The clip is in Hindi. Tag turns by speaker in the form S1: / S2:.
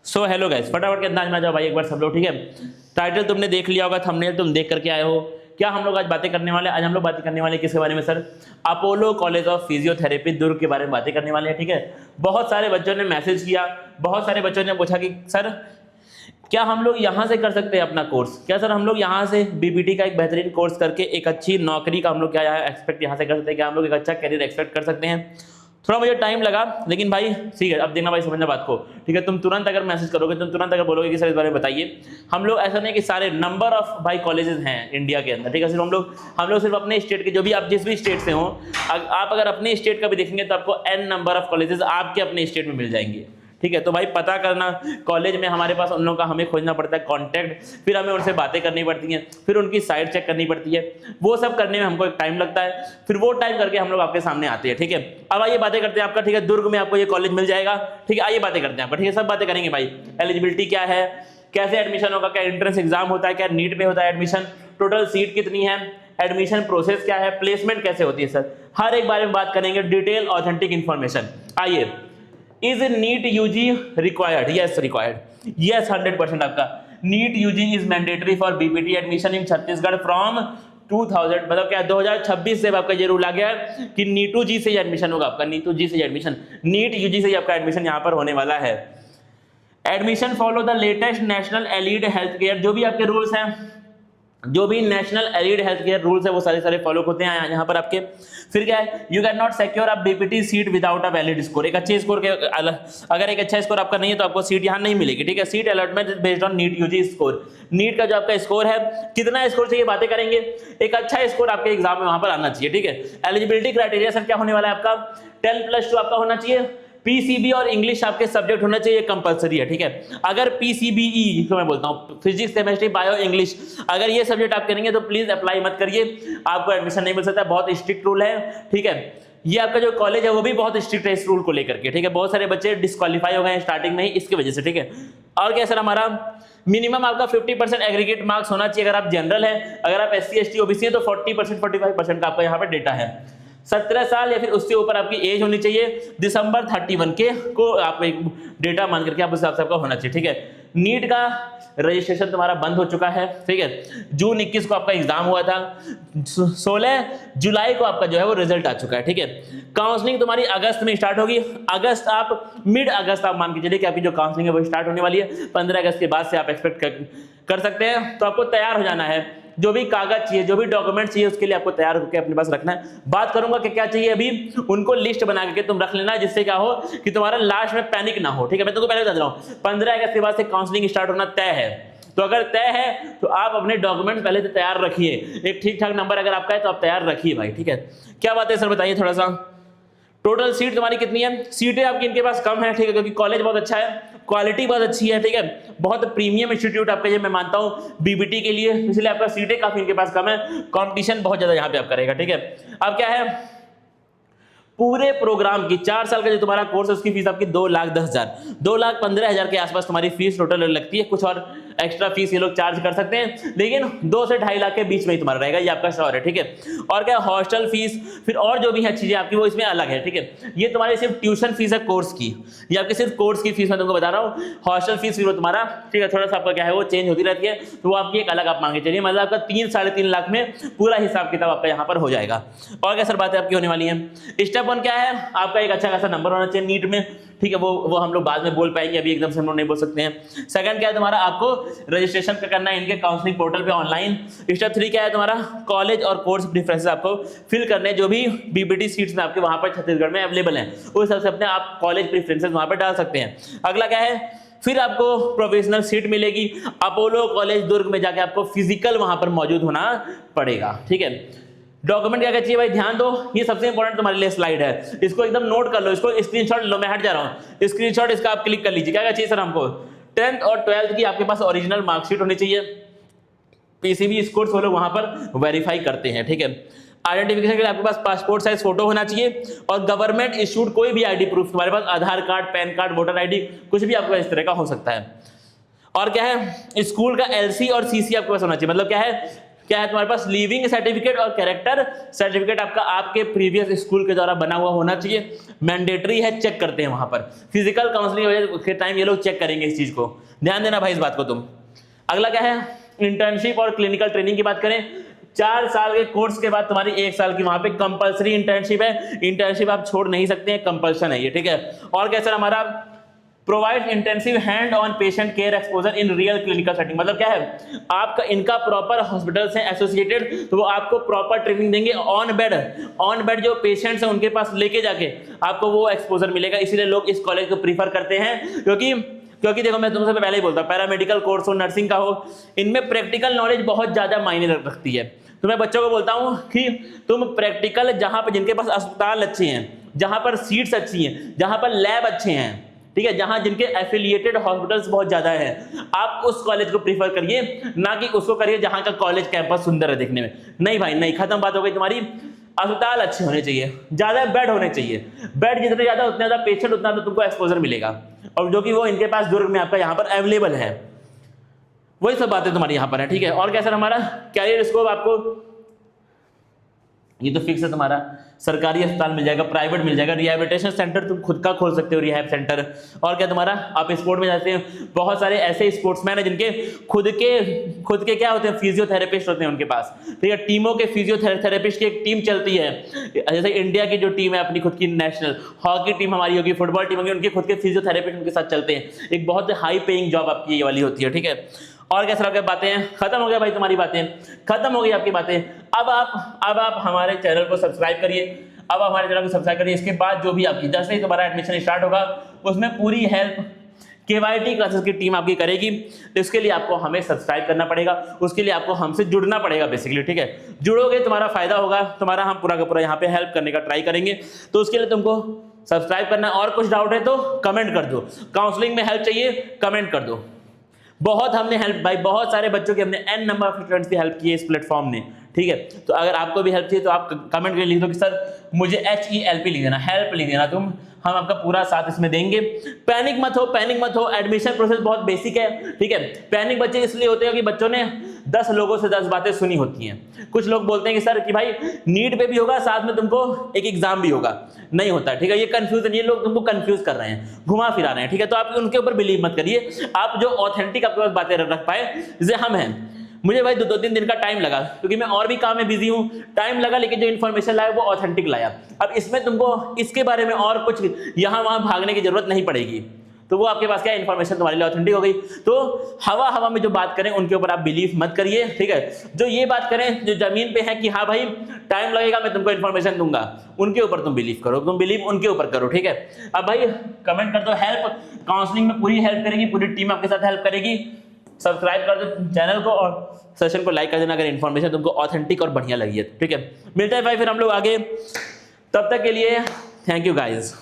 S1: सो हेलो गाइस, फटाफट के अंदाज में आ जाओ भाई एक बार सब लोग, ठीक है। टाइटल तुमने देख लिया होगा, थंबनेल तुम देख करके आए हो। क्या हम लोग आज बातें करने वाले? आज हम लोग बातें करने वाले किसके बारे में sir? Apollo college of physiotherapy Durg के बारे में बातें करने वाले हैं, ठीक है। बहुत सारे बच्चों ने मैसेज किया, बहुत सारे बच्चों ने पूछा कि सर क्या हम लोग यहाँ से कर सकते हैं अपना कोर्स? क्या सर हम लोग यहाँ से बीपीटी का एक बेहतरीन कोर्स करके एक अच्छी नौकरी का हम लोग क्या एक्सपेक्ट यहाँ से कर सकते हैं? क्या हम लोग एक अच्छा करियर एक्सपेक्ट कर सकते हैं? थोड़ा मुझे टाइम लगा, लेकिन भाई ठीक है, अब देखना भाई, समझना बात को, ठीक है। तुम तुरंत अगर मैसेज करोगे, तुम तुरंत अगर बोलोगे कि सर इस बारे में बताइए। हम लोग ऐसा नहीं कि सारे नंबर ऑफ भाई कॉलेजेस हैं इंडिया के अंदर, ठीक है। सिर्फ हम लोग सिर्फ अपने स्टेट के, जो भी आप जिस भी स्टेट से हो, आप अगर अपने स्टेट का भी देखेंगे तो आपको n नंबर ऑफ कॉलेजेस आपके अपने स्टेट में मिल जाएंगे, ठीक है। तो भाई पता करना, कॉलेज में हमारे पास उन लोगों का हमें खोजना पड़ता है कॉन्टैक्ट, फिर हमें उनसे बातें करनी पड़ती हैं, फिर उनकी साइट चेक करनी पड़ती है, वो सब करने में हमको एक टाइम लगता है। फिर वो टाइम करके हम लोग आपके सामने आते हैं, ठीक है। अब आइए बातें करते हैं आपका, ठीक है। दुर्ग में आपको ये कॉलेज मिल जाएगा, ठीक है। आइए बातें करते हैं आपका, ठीक है। सब बातें करेंगे भाई। एलिजिबिलिटी क्या है, कैसे एडमिशन होगा, क्या एंट्रेंस एग्जाम होता है, क्या नीट में होता है एडमिशन, टोटल सीट कितनी है, एडमिशन प्रोसेस क्या है, प्लेसमेंट कैसे होती है सर, हर एक बारे में बात करेंगे, डिटेल ऑथेंटिक इन्फॉर्मेशन। आइए, is NEET UG required? Yes required, yes 100% आपका NEET UG is mandatory for BPT admission in Chhattisgarh from 2000, मतलब क्या 2026 से आपका ये रूल आ गया है कि नीटू जी से एडमिशन होगा आपका, नीटू जी से एडमिशन, नीट यूजी से आपका एडमिशन यहाँ पर होने वाला है। Admission follow the latest national allied health care, जो भी आपके रूल्स हैं, जो भी national allied health care rules है वो सारे फॉलो होते हैं यहाँ पर आपके। फिर क्या है, you can not secure a BPT seat without a valid score. एक अच्छे स्कोर के अगर एक अच्छा स्कोर आपका नहीं है तो आपको सीट यहाँ नहीं मिलेगी, ठीक है। Seat allotment based on NEET UG score, NEET का जो आपका स्कोर है, कितना स्कोर चाहिए बातें करेंगे। एक अच्छा स्कोर आपके एग्जाम में वहां पर आना चाहिए, ठीक है। एलिजिबिलिटी क्राइटेरिया सर क्या होने वाला है आपका? 10+2 आपका होना चाहिए, पीसीबी और इंग्लिश आपके सब्जेक्ट होना चाहिए, कंपलसरी है, ठीक है। अगर पीसीबीई तो मैं बोलता हूँ फिजिक्स केमिस्ट्री बायो इंग्लिश, अगर ये सब्जेक्ट आप करेंगे तो प्लीज अप्लाई मत करिए, आपको एडमिशन नहीं मिल सकता, बहुत स्ट्रिक्ट रूल है, ठीक है। ये आपका जो कॉलेज है वो भी बहुत स्ट्रिक्ट है इस रूल को लेकर के, ठीक है। बहुत सारे बच्चे डिस्क्वालीफाई हो गए हैं स्टार्टिंग में ही इसकी वजह से, ठीक है। और क्या सर, हमारा मिनिमम आपका 50% एग्रीगेट मार्क्स होना चाहिए अगर आप जनरल है, अगर आप SC ST OBC है तो 40% 45% का आपका यहाँ पर डेटा है। 17 साल या फिर उससे ऊपर आपकी एज होनी चाहिए, दिसंबर 31 के को आप एक डेटा मान करके आप उस हिसाब से आपका होना चाहिए, ठीक है। नीट का रजिस्ट्रेशन तुम्हारा बंद हो चुका है, ठीक है। जून 21 को आपका एग्जाम हुआ था, 16 जुलाई को आपका जो है वो रिजल्ट आ चुका है, ठीक है। काउंसलिंग तुम्हारी अगस्त में स्टार्ट होगी, अगस्त आप मिड अगस्त आप मान के चलिए कि आपकी जो काउंसलिंग है वो स्टार्ट होने वाली है। 15 अगस्त के बाद से आप एक्सपेक्ट कर सकते हैं। तो आपको तैयार हो जाना है, जो भी कागज चाहिए, जो भी डॉक्यूमेंट चाहिए, उसके लिए आपको तैयार होकर अपने पास रखना है। बात करूंगा कि क्या चाहिए अभी, उनको लिस्ट बना के तुम रख लेना, जिससे क्या हो कि तुम्हारा लास्ट में पैनिक ना हो, ठीक है। मैं तुमको पहले बता रहा हूँ 15 अगस्त के बाद से काउंसलिंग स्टार्ट होना तय है, तो अगर तय है तो आप अपने डॉक्यूमेंट पहले से तैयार रखिए। एक ठीक ठाक नंबर अगर आपका है तो आप तैयार रखिए भाई, ठीक है। क्या बात है सर, बताइए थोड़ा सा। टोटल सीट तुम्हारी कितनी है? सीटें आपकी इनके पास कम है, ठीक है, क्योंकि कॉलेज बहुत अच्छा है, क्वालिटी बहुत अच्छी है, ठीक है। बहुत प्रीमियम इंस्टीट्यूट आपका ये मैं मानता हूँ बीबीटी के लिए, इसलिए आपका सीटें काफी इनके पास कम है, कंपटीशन बहुत ज्यादा यहाँ पे आप करेगा, ठीक है। अब क्या है, पूरे प्रोग्राम की 4 साल का जो तुम्हारा कोर्स है उसकी फीस आपकी 2,10,000 2,15,000 के आसपास तुम्हारी फीस टोटल लगती है। कुछ और एक्स्ट्रा फीस ये लोग चार्ज कर सकते हैं, लेकिन 2 से 2.5 लाख के बीच में ही तुम्हारा रहेगा, ये आपका श्योर है, ठीक है। और क्या, हॉस्टल फीस फिर और जो भी है चीजें आपकी वो इसमें अलग है, ठीक है। ये तुम्हारी सिर्फ ट्यूशन फीस है कोर्स की, ये आपकी सिर्फ कोर्स की फीस मैं तुमको बता रहा हूँ। हॉस्टल फीस फिर वो तुम्हारा, ठीक है, थोड़ा सा आपका क्या है वो चेंज होती रहती है, तो वो आपकी एक अलग आप मांगे चलिए, मतलब आपका 3-3.5 लाख में पूरा हिसाब किताब आपका यहाँ पर हो जाएगा। और क्या सर बातें आपकी होने वाली है। स्टेप 1 क्या है, आपका एक अच्छा खासा नंबर होना चाहिए नीट में, ठीक है। वो हम लोग बाद में बोल पाएंगे, अभी एकदम से हम लोग नहीं बोल सकते हैं। सेकंड क्या है तुम्हारा, आपको रजिस्ट्रेशन करना है इनके काउंसलिंग पोर्टल पे ऑनलाइन। स्टेप 3 क्या है तुम्हारा, कॉलेज और कोर्स प्रेफरेंसेस आपको फिल करने, जो भी बीबीटी सीट्स में आपके वहां पर छत्तीसगढ़ में अवेलेबल हैं उस हिसाब से अपने आप कॉलेज प्रेफरेंसेस वहां पर डाल सकते हैं। अगला क्या है, फिर आपको प्रोफेशनल सीट मिलेगी अपोलो कॉलेज दुर्ग में, जाके आपको फिजिकल वहां पर मौजूद होना पड़ेगा, ठीक है। डॉक्यूमेंट क्या चाहिए भाई, ध्यान दो, ये सबसे इंपॉर्टेंट तुम्हारे लिए स्लाइड है, इसको एकदम नोट कर लो, इसको स्क्रीनशॉट लो, मैं हट जा रहा हूँ, स्क्रीनशॉट इसका आप क्लिक कर लीजिए। क्या चाहिए सर हमको, 10th और 12th की आपके पास ओरिजिनल मार्कशीट होनी चाहिए, पीसीबी स्कोर्स वो लोग वहां पर वेरीफाई करते हैं, ठीक है। आइडेंटिफिकेशन के लिए आपके पास पासपोर्ट साइज फोटो होना चाहिए, और गवर्नमेंट इशूड कोई भी आईडी प्रूफ, तुम्हारे पास Aadhaar card, PAN card, voter ID, कुछ भी आपका इस तरह का हो सकता है। और क्या है, स्कूल का LC और CC आपके पास होना चाहिए, मतलब क्या है, क्या है तुम्हारे पास, लीविंग सर्टिफिकेट और कैरेक्टर सर्टिफिकेट आपका आपके प्रीवियस स्कूल के द्वारा बना हुआ होना चाहिए, मैंडेटरी है, चेक करते हैं वहां पर। फिजिकल काउंसलिंग के टाइम ये लोग चेक करेंगे इस चीज को, ध्यान देना भाई इस बात को तुम। अगला क्या है, इंटर्नशिप और क्लिनिकल ट्रेनिंग की बात करें, 4 साल के कोर्स के बाद तुम्हारी 1 साल की वहां पे कंपलसरी इंटर्नशिप है, इंटर्नशिप आप छोड़ नहीं सकते हैं, कंपल्शन है ये, ठीक है। और कैसा हमारा provide intensive hand on patient care exposure in real clinical setting, मतलब क्या है, आपका इनका प्रॉपर हॉस्पिटल से एसोसिएटेड, तो वो आपको प्रॉपर ट्रेनिंग देंगे ऑन बेड जो पेशेंट्स हैं उनके पास लेके जाके आपको वो एक्सपोजर मिलेगा। इसीलिए लोग इस कॉलेज को प्रीफर करते हैं, क्योंकि देखो मैं तुमसे पहले ही बोलता हूँ, पैरामेडिकल कोर्स हो, नर्सिंग का हो, इनमें प्रैक्टिकल नॉलेज बहुत ज्यादा मायने रखती है। तो मैं बच्चों को बोलता हूँ कि तुम प्रैक्टिकल जहां पर जिनके पास अस्पताल अच्छे हैं, जहां पर सीट्स अच्छी हैं, जहां पर लैब अच्छे हैं, ठीक है, जहां जिनके एफिलिएटेड हॉस्पिटल्स बहुत ज्यादा हैं, आप उस कॉलेज को प्रीफर करिए, ना कि उसको करिए जहां का कॉलेज कैंपस सुंदर है देखने में। नहीं भाई नहीं, खत्म बात हो गई तुम्हारी। अस्पताल अच्छे होने चाहिए, ज्यादा बेड होने चाहिए, बेड जितने ज्यादा उतने ज्यादा पेशेंट उतना तो तुमको एक्सपोजर मिलेगा, और जो कि वो इनके पास दुर्ग में आपका यहाँ पर अवेलेबल है। वही सब बातें तुम्हारी यहाँ पर है, ठीक है। और कैसा हमारा कैरियर स्कोप, आपको ये तो फिक्स है, तुम्हारा सरकारी अस्पताल मिल जाएगा, प्राइवेट मिल जाएगा, रिहैबिलिटेशन सेंटर तुम खुद का खोल सकते हो, रिहैब सेंटर। और क्या तुम्हारा, आप स्पोर्ट में जाते हैं, बहुत सारे ऐसे स्पोर्ट्समैन हैं जिनके खुद के क्या होते हैं, फिजियोथेरेपिस्ट होते हैं उनके पास, ठीक है। टीमों के फिजियोथेरेपिस्ट की एक टीम चलती है, जैसे इंडिया की जो टीम है अपनी खुद की नेशनल हॉकी टीम हमारी होगी, फुटबॉल टीम होगी, उनके खुद के फिजियोथेरेपिस्ट उनके साथ चलते हैं। एक बहुत हाई पेइंग जॉब आपकी ये वाली होती है, ठीक है। और क्या सर बातें हैं, खत्म हो गया भाई, तुम्हारी बातें खत्म हो गई, आपकी बातें। अब आप हमारे चैनल को सब्सक्राइब करिए, अब हमारे चैनल को सब्सक्राइब करिए। इसके बाद जो भी आपकी जैसे ही तुम्हारा एडमिशन स्टार्ट होगा, उसमें पूरी हेल्प KYT क्लासेस की टीम आपकी करेगी। तो इसके लिए आपको हमें सब्सक्राइब करना पड़ेगा, उसके लिए आपको हमसे जुड़ना पड़ेगा बेसिकली, ठीक है। जुड़ोगे तुम्हारा फायदा होगा, तुम्हारा हम पूरा का पूरा यहाँ पे हेल्प करने का ट्राई करेंगे। तो उसके लिए तुमको सब्सक्राइब करना, और कुछ डाउट है तो कमेंट कर दो, काउंसलिंग में हेल्प चाहिए कमेंट कर दो। बहुत हमने हेल्प भाई, बहुत सारे बच्चों की हमने n नंबर ऑफ स्टूडेंट्स की हेल्प की है इस प्लेटफॉर्म ने, ठीक है। तो अगर आपको भी हेल्प चाहिए तो आप कमेंट करके लिख दो कि सर मुझे HELP लिख देना, हेल्प लिख देना तुम, हम आपका पूरा साथ इसमें देंगे। पैनिक मत हो, एडमिशन प्रोसेस बहुत बेसिक है, ठीक है। पैनिक बच्चे इसलिए होते हैं कि बच्चों ने 10 लोगों से 10 बातें सुनी होती हैं। कुछ लोग बोलते हैं कि सर कि भाई नीट पे भी होगा, साथ में तुमको एक एग्जाम भी होगा, नहीं होता, ठीक है। ये कंफ्यूजन, ये लोग तुमको कंफ्यूज कर रहे हैं, घुमा फिरा रहे हैं, ठीक है। तो आप उनके ऊपर बिलीव मत करिए, आप जो ऑथेंटिक आपके पास बातें रख पाए, जैसे हम हैं। मुझे भाई 2-3 दिन का टाइम लगा, क्योंकि मैं और भी काम में बिजी हूँ, टाइम लगा, लेकिन जो इन्फॉर्मेशन लाया वो ऑथेंटिक लाया। अब इसमें तुमको इसके बारे में और कुछ यहाँ वहाँ भागने की जरूरत नहीं पड़ेगी, तो वो आपके पास क्या इन्फॉर्मेशन तुम्हारे लिए ऑथेंटिक हो गई। तो हवा में जो बात करें उनके ऊपर आप बिलीव मत करिए, ठीक है। जो ये बात करें जो जमीन पे है कि हाँ भाई टाइम लगेगा, मैं तुमको इन्फॉर्मेशन दूंगा, उनके ऊपर तुम बिलीव करो, तुम बिलीव उनके ऊपर करो, ठीक है। अब भाई कमेंट कर दो, हेल्प काउंसलिंग में पूरी हेल्प करेगी, पूरी टीम आपके साथ हेल्प करेगी। सब्सक्राइब कर दो चैनल को और सेशन को लाइक कर देना अगर इन्फॉर्मेशन तुमको ऑथेंटिक और बढ़िया लगी है, ठीक है। मिलता है भाई फिर हम लोग आगे, तब तक के लिए थैंक यू गाइज।